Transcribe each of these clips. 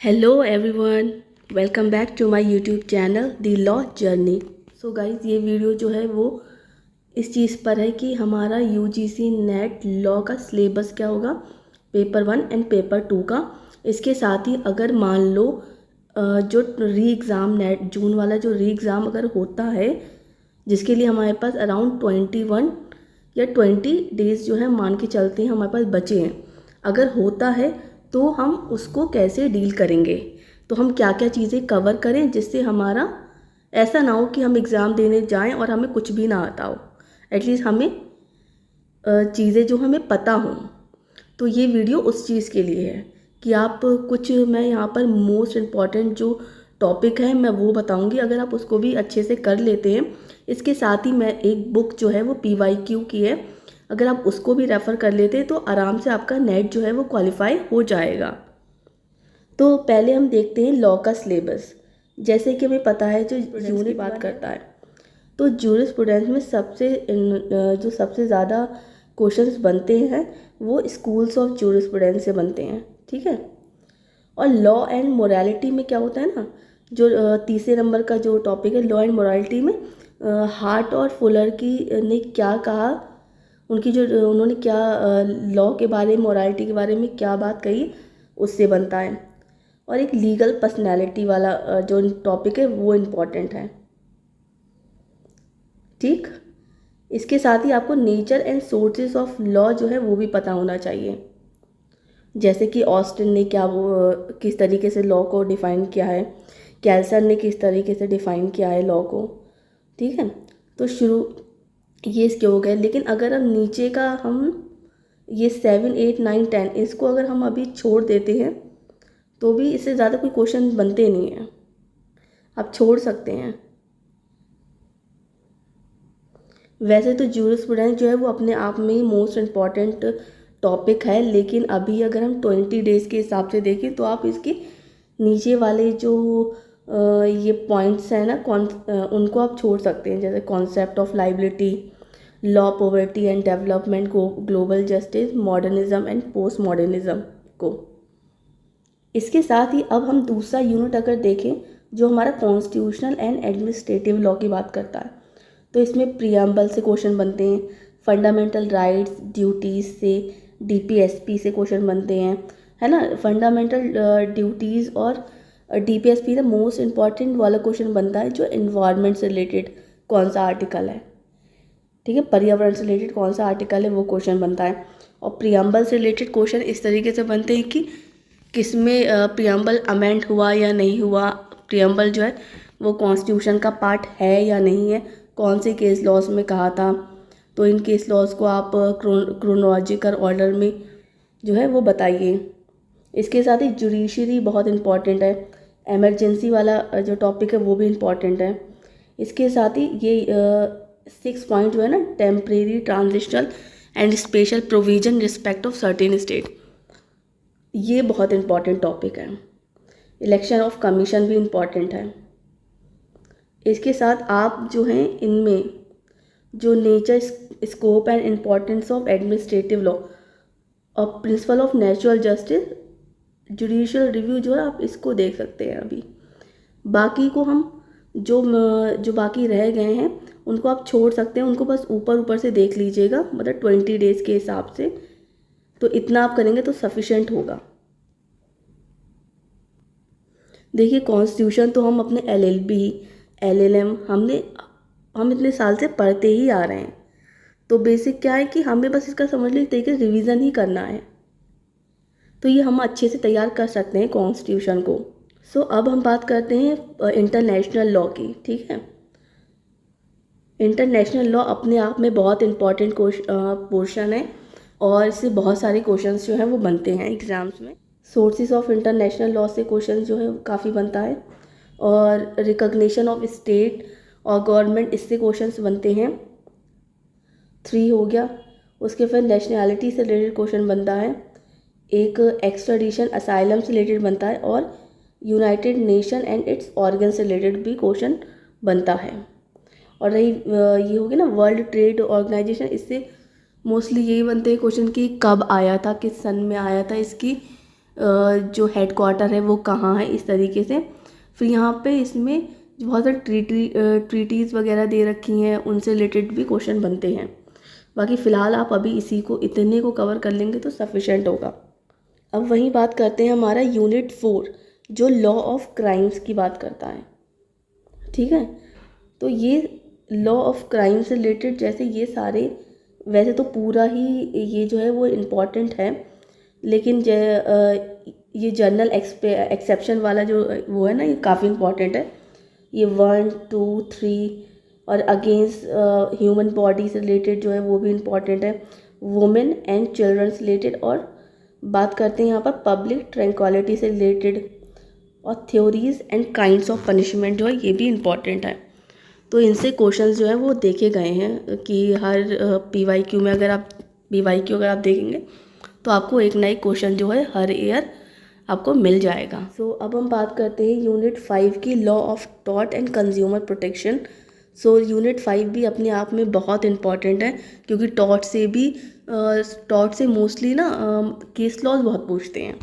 Hello everyone, welcome back to my YouTube channel the law journey. So guys, ये video जो है वो इस चीज़ पर है कि हमारा यूजीसी नेट लॉ का सिलेबस क्या होगा, पेपर 1 एंड पेपर 2 का। इसके साथ ही अगर मान लो जो री एग्ज़ाम नेट जून वाला जो री एग्ज़ाम अगर होता है, जिसके लिए हमारे पास अराउंड 21 या 20 डेज़ जो है मान के चलते हैं हमारे पास बचे हैं। अगर होता है तो हम उसको कैसे डील करेंगे, तो हम क्या क्या चीज़ें कवर करें जिससे हमारा ऐसा ना हो कि हम एग्ज़ाम देने जाएं और हमें कुछ भी ना आता हो। एटलीस्ट हमें चीज़ें जो हमें पता हों। तो ये वीडियो उस चीज़ के लिए है कि आप कुछ, मैं यहाँ पर मोस्ट इम्पॉर्टेंट जो टॉपिक है मैं वो बताऊँगी। अगर आप उसको भी अच्छे से कर लेते हैं, इसके साथ ही मैं एक बुक जो है वो PYQ की है, अगर आप उसको भी रेफ़र कर लेते हैं तो आराम से आपका नेट जो है वो क्वालिफाई हो जाएगा। तो पहले हम देखते हैं लॉ का सिलेबस। जैसे कि हमें पता है जो यूनिट बात करता है, तो जूरिस्प्रूडेंस में जो सबसे ज़्यादा क्वेश्चंस बनते हैं वो स्कूल्स ऑफ जूरिस्प्रूडेंस से बनते हैं, ठीक है। और लॉ एंड मोरालिटी में क्या होता है ना, जो तीसरे नंबर का जो टॉपिक है लॉ एंड मोरालिटी में, हार्ट और फुलर की ने क्या कहा, उनकी जो उन्होंने क्या लॉ के बारे में, मोरालिटी के बारे में क्या बात कही, उससे बनता है। और एक लीगल पर्सनैलिटी वाला जो टॉपिक है वो इम्पॉर्टेंट है, ठीक। इसके साथ ही आपको nature and sources of law जो है वो भी पता होना चाहिए। जैसे कि ऑस्टिन ने क्या वो किस तरीके से लॉ को डिफ़ाइन किया है, कैल्सन ने किस तरीके से डिफ़ाइन किया है लॉ को, ठीक है। तो शुरू ये इसके हो गए। लेकिन अगर हम नीचे का हम ये 7, 8, 9, 10 इसको अगर हम अभी छोड़ देते हैं तो भी इससे ज़्यादा कोई क्वेश्चन बनते नहीं हैं, आप छोड़ सकते हैं। वैसे तो जूरिस्प्रूडेंस जो है वो अपने आप में ही मोस्ट इम्पॉर्टेंट टॉपिक है, लेकिन अभी अगर हम 20 डेज़ के हिसाब से देखें तो आप इसके नीचे वाले जो ये पॉइंट्स हैं ना, उनको आप छोड़ सकते हैं, जैसे concept of liability, law, poverty and development को, global justice, modernism and post modernism को। इसके साथ ही अब हम दूसरा यूनिट अगर देखें जो हमारा कॉन्स्टिट्यूशनल एंड एडमिनिस्ट्रेटिव लॉ की बात करता है, तो इसमें प्रियम्बल से क्वेश्चन बनते हैं, फंडामेंटल राइट्स ड्यूटीज़ से, DPSP से क्वेश्चन बनते हैं, है ना। फंडामेंटल ड्यूटीज़ और DPSP का मोस्ट इम्पॉर्टेंट वाला क्वेश्चन बनता है जो इन्वायरमेंट से रिलेटेड कौन सा आर्टिकल है, ठीक है, पर्यावरण से रिलेटेड कौन सा आर्टिकल है वो क्वेश्चन बनता है। और प्रियम्बल से रिलेटेड क्वेश्चन इस तरीके से बनते हैं कि किसमें प्रियम्बल अमेंड हुआ या नहीं हुआ, प्रियम्बल जो है वो कॉन्स्टिट्यूशन का पार्ट है या नहीं है, कौन से केस लॉज में कहा था। तो इन केस लॉज को आप क्रोनोलॉजिकल ऑर्डर में जो है वो बताइए। इसके साथ ही जुडिशरी बहुत इम्पॉर्टेंट है, एमरजेंसी वाला जो टॉपिक है वो भी इम्पॉर्टेंट है। इसके साथ ही ये 6 पॉइंट जो है ना, temporary, transitional and special provision respect of certain state, ये बहुत इम्पॉर्टेंट टॉपिक है। इलेक्शन ऑफ कमीशन भी इम्पॉर्टेंट है। इसके साथ आप जो हैं इनमें जो nature, scope and importance of administrative law और principle of natural justice, judicial review जो है आप इसको देख सकते हैं। अभी बाकी को हम जो बाकी रह गए हैं उनको आप छोड़ सकते हैं, उनको बस ऊपर ऊपर से देख लीजिएगा, मतलब 20 डेज़ के हिसाब से। तो इतना आप करेंगे तो सफिशेंट होगा। देखिए, कॉन्स्टिट्यूशन तो हम अपने LLB, LLM हम इतने साल से पढ़ते ही आ रहे हैं। तो बेसिक क्या है कि हमें बस इसका समझ लीजिए तरीके से रिवीजन ही करना है, तो ये हम अच्छे से तैयार कर सकते हैं कॉन्स्टिट्यूशन को। सो अब हम बात करते हैं इंटरनेशनल लॉ की, ठीक है। इंटरनेशनल लॉ अपने आप में बहुत इम्पॉर्टेंट पोर्शन है और इससे बहुत सारे क्वेश्चंस जो हैं वो बनते हैं एग्ज़ाम्स में। सोर्सेज ऑफ इंटरनेशनल लॉ से क्वेश्चन जो है काफ़ी बनता है, और रिकॉग्निशन ऑफ स्टेट और गवर्नमेंट, इससे क्वेश्चंस बनते हैं। 3 हो गया। उसके फिर नेशनैलिटी से रिलेटेड क्वेश्चन बनता है, एक एक्स्ट्राडिशन, असाइलम से रिलेटेड बनता है, और United nation and it's organ से रिलेटेड भी क्वेश्चन बनता है। और रही ये हो गया ना वर्ल्ड ट्रेड ऑर्गेनाइजेशन, इससे मोस्टली यही बनते हैं क्वेश्चन कि कब आया था, किस सन में आया था, इसकी जो हेड क्वार्टर है वो कहाँ है, इस तरीके से। फिर यहाँ पे इसमें बहुत सारी ट्रीटीज़ वगैरह दे रखी हैं, उनसे रिलेटेड भी क्वेश्चन बनते हैं। बाकी फ़िलहाल आप अभी इतने को कवर कर लेंगे तो सफिशेंट होगा। अब वहीं बात करते हैं हमारा यूनिट 4 जो लॉ ऑफ क्राइम्स की बात करता है। ठीक है, तो ये लॉ ऑफ क्राइम से रिलेटेड जैसे ये सारे, वैसे तो पूरा ही ये जो है वो इम्पॉर्टेंट है, लेकिन ये जनरल एक्सेप्शन वाला जो वो है ना, ये काफ़ी इम्पॉर्टेंट है। ये 1, 2, 3 और अगेंस्ट ह्यूमन बॉडी से रिलेटेड जो है वो भी इम्पॉर्टेंट है। वुमेन एंड चिल्ड्रन से रिलेटेड, और बात करते हैं यहाँ पर पब्लिक ट्रैंक्विलिटी से रिलेटेड, और theories and kinds of punishment जो है ये भी इम्पॉर्टेंट है। तो इनसे क्वेश्चंस जो है वो देखे गए हैं कि हर PYQ में अगर आप देखेंगे तो आपको एक ना एक क्वेश्चन जो है हर ईयर आपको मिल जाएगा। सो अब हम बात करते हैं यूनिट 5 की, law of tort and consumer protection. So unit 5 भी अपने आप में बहुत इम्पॉर्टेंट है, क्योंकि टॉर्ट से मोस्टली ना केस लॉज बहुत पूछते हैं।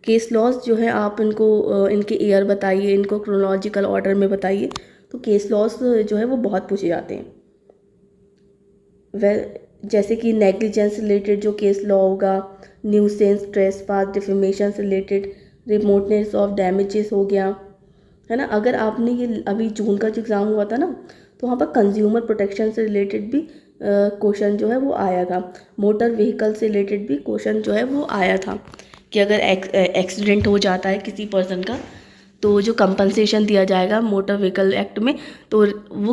केस लॉज जो है आप इनको इनके ईयर बताइए, इनको क्रोनोलॉजिकल ऑर्डर में बताइए, तो केस लॉज जो है वो बहुत पूछे जाते हैं। जैसे कि नेग्लिजेंस रिलेटेड जो केस लॉ होगा, न्यूसेंस, ट्रेसपास, डिफेमेशन से रिलेटेड, रिमोटनेस ऑफ डैमेजेस हो गया, है ना। अगर आपने ये अभी जून का जो एग्ज़ाम हुआ था ना, तो वहाँ पर कंज्यूमर प्रोटेक्शन से रिलेटेड भी क्वेश्चन जो है वो आया था। मोटर व्हीकल से रिलेटेड भी क्वेश्चन जो है वो आया था कि अगर एक्सीडेंट हो जाता है किसी पर्सन का, तो जो कंपनसेशन दिया जाएगा मोटर व्हीकल एक्ट में, तो वो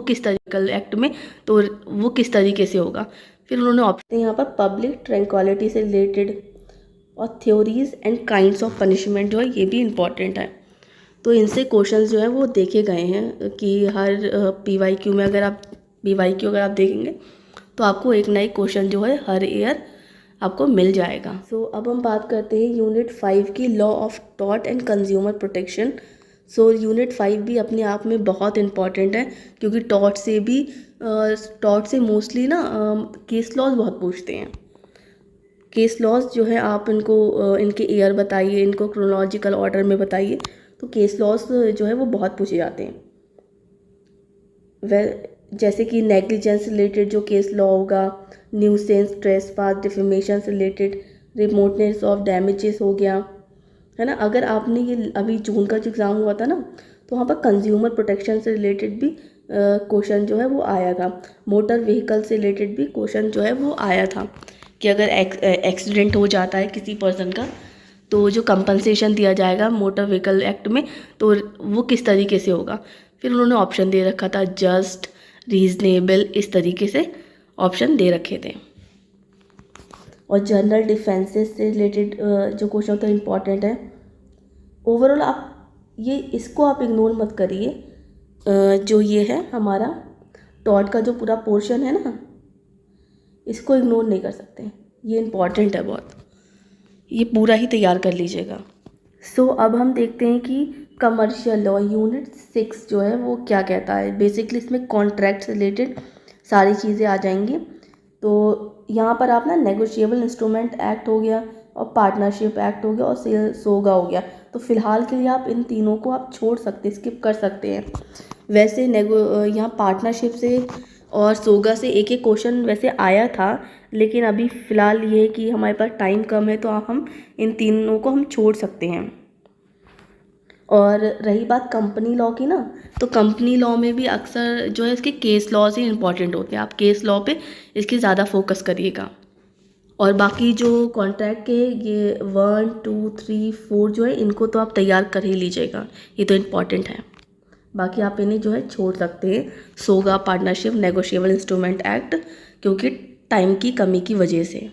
किस तरीके से होगा। फिर उन्होंने ऑप्शन यहाँ पर पब्लिक ट्रैंक्विलिटी से रिलेटेड, और theories and kinds of punishment जो है ये भी इम्पॉर्टेंट है। तो इनसे क्वेश्चंस जो है वो देखे गए हैं कि हर PYQ में अगर आप देखेंगे तो आपको एक ना एक क्वेश्चन जो है हर ईयर आपको मिल जाएगा। सो अब हम बात करते हैं यूनिट 5 की, law of tort and consumer protection. So unit 5 भी अपने आप में बहुत इम्पॉर्टेंट है, क्योंकि टॉर्ट से मोस्टली ना केस लॉज बहुत पूछते हैं। केस लॉज जो है आप इनके ईयर बताइए, इनको क्रोनोलॉजिकल ऑर्डर में बताइए, तो केस लॉज जो है वो बहुत पूछे जाते हैं। जैसे कि नेग्लिजेंस रिलेटेड जो केस लॉ होगा, न्यूसेंस, ट्रेसपास, डिफेमेशन से रिलेटेड, रिमोटनेस ऑफ डैमेजेस हो गया, है ना। अगर आपने ये अभी जून का जो एग्ज़ाम हुआ था ना, तो वहाँ पर कंज्यूमर प्रोटेक्शन से रिलेटेड भी क्वेश्चन जो है वो आया था। मोटर व्हीकल से रिलेटेड भी क्वेश्चन जो है वो आया था कि अगर एक्सीडेंट हो जाता है किसी पर्सन का, तो जो कंपनसेशन दिया जाएगा मोटर व्हीकल एक्ट में, तो वो किस तरीके से होगा। फिर उन्होंने ऑप्शन दे रखा था जस्ट, रीजनेबल, इस तरीके से ऑप्शन दे रखे थे। और जनरल डिफेंसेस से रिलेटेड जो क्वेश्चन होता है इम्पॉर्टेंट है। ओवरऑल इसको आप इग्नोर मत करिए। जो ये है हमारा टॉर्ट का जो पूरा पोर्शन है ना, इसको इग्नोर नहीं कर सकते, ये इम्पॉर्टेंट है बहुत, ये पूरा ही तैयार कर लीजिएगा। सो अब हम देखते हैं कि कमर्शियल लॉ यूनिट 6 जो है वो क्या कहता है। बेसिकली इसमें कॉन्ट्रैक्ट से रिलेटेड सारी चीज़ें आ जाएंगी। तो यहाँ पर आप ना नेगोशिएबल इंस्ट्रूमेंट एक्ट हो गया, और पार्टनरशिप एक्ट हो गया, और सोगा हो गया। तो फिलहाल के लिए आप इन तीनों को आप छोड़ सकते, स्किप कर सकते हैं। वैसे यहाँ पार्टनरशिप से और सोगा से एक एक क्वेश्चन वैसे आया था, लेकिन अभी फ़िलहाल ये है कि हमारे पास टाइम कम है, तो हम इन तीनों को हम छोड़ सकते हैं। और रही बात कंपनी लॉ की ना, तो कंपनी लॉ में भी अक्सर जो है इसके केस लॉ से इम्पॉर्टेंट होते हैं। आप केस लॉ पे इसकी ज़्यादा फोकस करिएगा। और बाकी जो कॉन्ट्रैक्ट के ये 1, 2, 3, 4 जो है, इनको तो आप तैयार कर ही लीजिएगा, ये तो इम्पॉर्टेंट है। बाकी आप इन्हें जो है छोड़ सकते हैं, सोगा, पार्टनरशिप, नेगोशिएबल इंस्ट्रूमेंट एक्ट, क्योंकि टाइम की कमी की वजह से।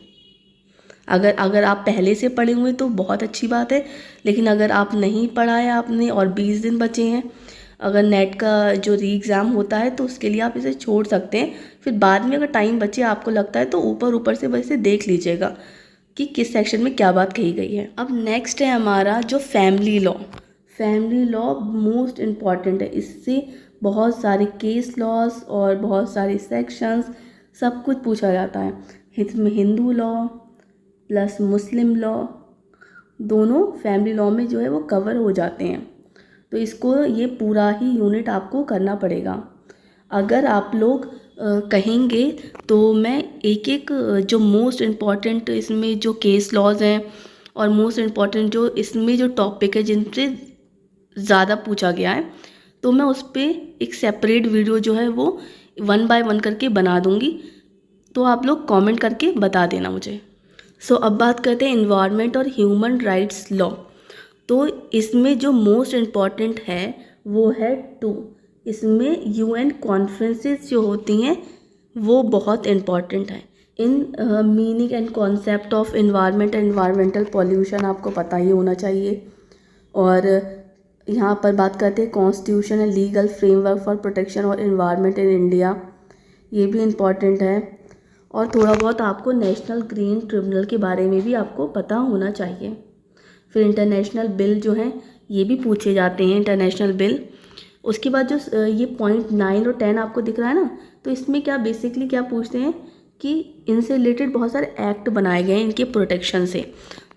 अगर आप पहले से पढ़े हुए तो बहुत अच्छी बात है, लेकिन अगर आप नहीं पढ़ा है आपने और 20 दिन बचे हैं, अगर नेट का जो री एग्ज़ाम होता है तो उसके लिए आप इसे छोड़ सकते हैं। फिर बाद में अगर टाइम बचे आपको लगता है तो ऊपर से बस इसे देख लीजिएगा कि किस सेक्शन में क्या बात कही गई है। अब नेक्स्ट है हमारा जो फैमिली लॉ मोस्ट इम्पॉर्टेंट है। इससे बहुत सारे केस लॉस और बहुत सारे सेक्शंस सब कुछ पूछा जाता है। इसमें हिंदू लॉ प्लस मुस्लिम लॉ दोनों फैमिली लॉ में जो है वो कवर हो जाते हैं। तो इसको ये पूरा ही यूनिट आपको करना पड़ेगा। अगर आप लोग कहेंगे तो मैं एक एक जो मोस्ट इम्पॉर्टेंट इसमें जो केस लॉज हैं और मोस्ट इम्पॉर्टेंट जो इसमें जो टॉपिक है जिनसे ज़्यादा पूछा गया है, तो मैं उस पर एक सेपरेट वीडियो जो है वो 1 बाय 1 करके बना दूँगी। तो आप लोग कमेंट करके बता देना मुझे। अब बात करते हैं इन्वायरमेंट और ह्यूमन राइट्स लॉ। तो इसमें जो मोस्ट इम्पॉर्टेंट है वो है 2। इसमें UN कॉन्फ्रेंसेस जो होती हैं वो बहुत इम्पॉर्टेंट है। In meaning and concept of environment and environmental pollution आपको पता ही होना चाहिए। और यहाँ पर बात करते हैं constitution and legal framework for protection और इन्वायरमेंट इन इंडिया, ये भी इम्पॉर्टेंट है। और थोड़ा बहुत आपको नेशनल ग्रीन ट्रिब्यूनल के बारे में भी आपको पता होना चाहिए। फिर इंटरनेशनल बिल जो हैं ये भी पूछे जाते हैं, इंटरनेशनल बिल। उसके बाद जो ये पॉइंट 9 और 10 आपको दिख रहा है ना, तो इसमें क्या बेसिकली क्या पूछते हैं कि इनसे रिलेटेड बहुत सारे एक्ट बनाए गए हैं इनके प्रोटेक्शन से।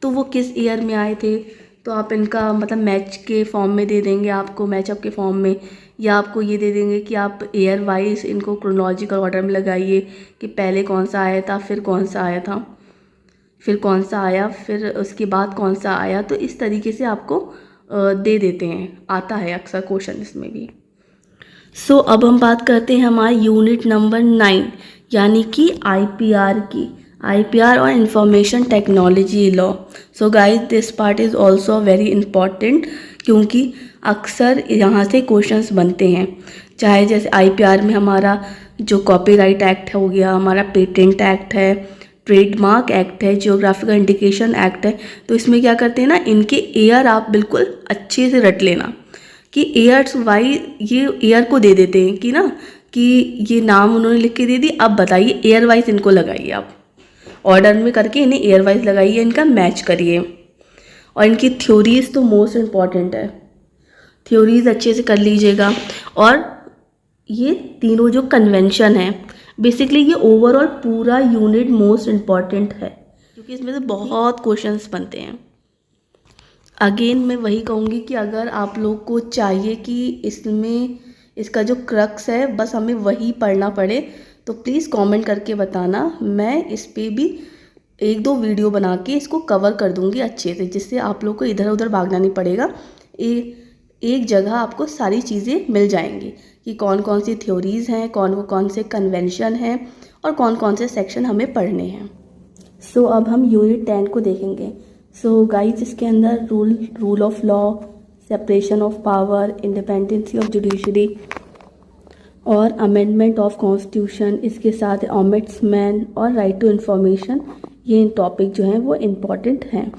तो वो किस ईयर में आए थे, तो आप इनका मतलब मैच के फॉर्म में दे देंगे आपको, मैचअप के फॉर्म में, या आपको ये दे देंगे कि आप ईयर वाइज इनको क्रोनोलॉजिकल ऑर्डर में लगाइए कि पहले कौन सा आया था, फिर कौन सा आया था, फिर कौन सा आया, फिर उसके बाद कौन सा आया। तो इस तरीके से आपको दे देते हैं, आता है अक्सर क्वेश्चन इसमें भी। अब हम बात करते हैं हमारे यूनिट नंबर 9 यानी कि IPR की, IPR और information technology law. Guys this part is also very important क्योंकि अक्सर यहाँ से क्वेश्चंस बनते हैं। चाहे जैसे IPR में हमारा जो कॉपीराइट एक्ट हो गया, हमारा पेटेंट एक्ट है, ट्रेडमार्क एक्ट है, जियोग्राफिकल इंडिकेशन एक्ट है। तो इसमें क्या करते हैं ना, इनके ईयर आप बिल्कुल अच्छे से रट लेना कि ईयर्स वाइज ये ईयर को दे देते हैं कि ना कि ये नाम उन्होंने लिख के दे दी, अब बताइए ईयर वाइज इनको लगाइए, आप ऑर्डर में करके इन्हें ईयर वाइज लगाइए, इनका मैच करिए। और इनकी थ्योरीज तो मोस्ट इम्पॉर्टेंट है, थ्योरीज अच्छे से कर लीजिएगा। और ये तीनों जो कन्वेंशन है बेसिकली ये ओवरऑल पूरा यूनिट मोस्ट इम्पॉर्टेंट है क्योंकि इसमें से बहुत क्वेश्चंस बनते हैं। अगेन मैं वही कहूँगी कि अगर आप लोग को चाहिए कि इसमें इसका जो क्रक्स है बस हमें वही पढ़ना पड़े तो प्लीज़ कमेंट करके बताना, मैं इस पर भी 1-2 वीडियो बना के इसको कवर कर दूँगी अच्छे से, जिससे आप लोग को इधर उधर भागना नहीं पड़ेगा। एक जगह आपको सारी चीज़ें मिल जाएंगी कि कौन कौन सी थ्योरीज़ हैं, कौन से कन्वेंशन हैं और कौन कौन से सेक्शन हमें पढ़ने हैं। अब हम यूनिट 10 को देखेंगे। गाइज इसके अंदर rule of law, separation of power, independency of judiciary और अमेंडमेंट ऑफ कॉन्स्टिट्यूशन, इसके साथ ओम्बड्समैन और राइट टू इंफॉर्मेशन, ये टॉपिक जो हैं वो इम्पॉर्टेंट हैं।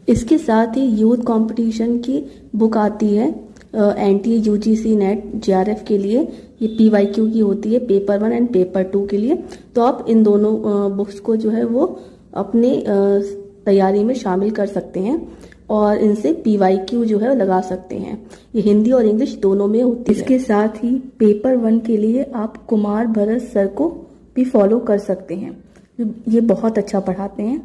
इसके साथ ही यूथ कंपटीशन की बुक आती है NTA UGC नेट JRF के लिए, ये PYQ की होती है, पेपर 1 एंड पेपर 2 के लिए। तो आप इन दोनों बुक्स को जो है वो अपने तैयारी में शामिल कर सकते हैं और इनसे PYQ जो है लगा सकते हैं। ये हिंदी और इंग्लिश दोनों में होती है। इसके साथ ही पेपर 1 के लिए आप कुमार भरत सर को भी फॉलो कर सकते हैं, ये बहुत अच्छा पढ़ाते हैं।